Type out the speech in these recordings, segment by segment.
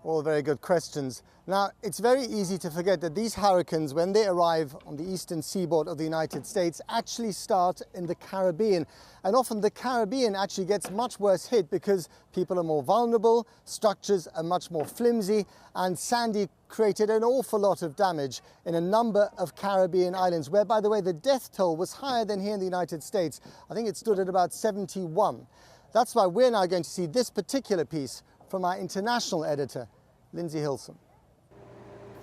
All very good questions. Now, it's very easy to forget that these hurricanes, when they arrive on the eastern seaboard of the United States, actually start in the Caribbean. And often the Caribbean actually gets much worse hit because people are more vulnerable, structures are much more flimsy, and Sandy created an awful lot of damage in a number of Caribbean islands, where, by the way, the death toll was higher than here in the United States. I think it stood at about 71. That's why we're now going to see this particular piece from our international editor, Lindsay Hilson.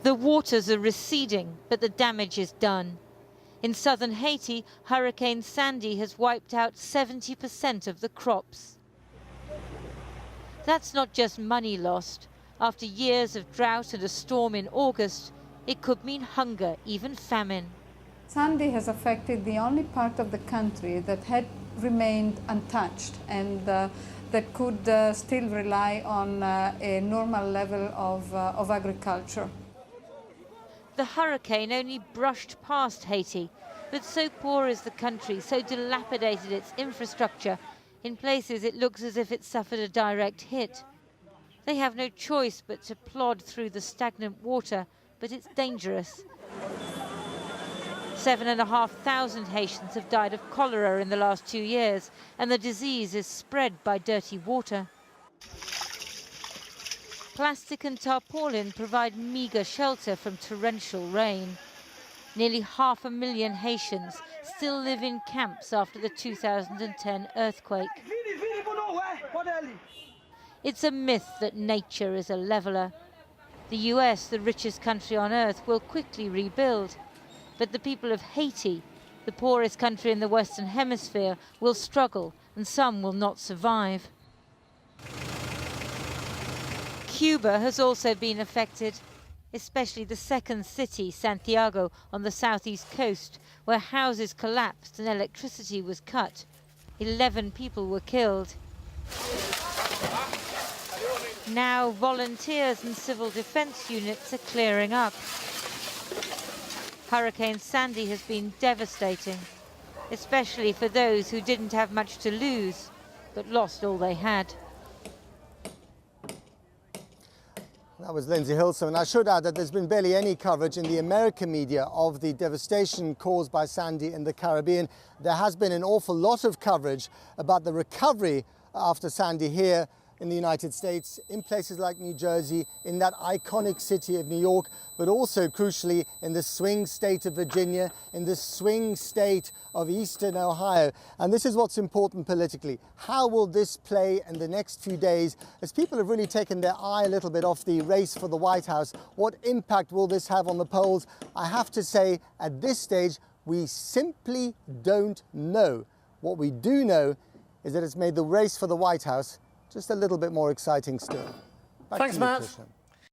The waters are receding, but the damage is done. In southern Haiti, Hurricane Sandy has wiped out 70% of the crops. That's not just money lost. After years of drought and a storm in August, it could mean hunger, even famine. Sandy has affected the only part of the country that had remained untouched and that could still rely on a normal level of agriculture. The hurricane only brushed past Haiti, but so poor is the country, so dilapidated its infrastructure, in places it looks as if it suffered a direct hit. They have no choice but to plod through the stagnant water, but it's dangerous. 7,500 Haitians have died of cholera in the last 2 years, and the disease is spread by dirty water. Plastic and tarpaulin provide meagre shelter from torrential rain. Nearly 500,000 Haitians still live in camps after the 2010 earthquake. It's a myth that nature is a leveler. The US, the richest country on earth, will quickly rebuild. But the people of Haiti, the poorest country in the Western Hemisphere, will struggle, and some will not survive. Cuba has also been affected, especially the second city, Santiago, on the southeast coast, where houses collapsed and electricity was cut. 11 people were killed. Now volunteers and civil defense units are clearing up. Hurricane Sandy has been devastating, especially for those who didn't have much to lose, but lost all they had. That was Lindsay Hilson. And I should add that there's been barely any coverage in the American media of the devastation caused by Sandy in the Caribbean. There has been an awful lot of coverage about the recovery after Sandy here in the United States, in places like New Jersey, in that iconic city of New York, but also crucially in the swing state of Virginia, in the swing state of eastern Ohio. And this is what's important politically. How will this play in the next few days as people have really taken their eye a little bit off the race for the White House? What impact will this have on the polls? I have to say, at this stage, we simply don't know. What we do know is that it's made the race for the White House just a little bit more exciting still. Back Thanks, to you, Matt. Tricia.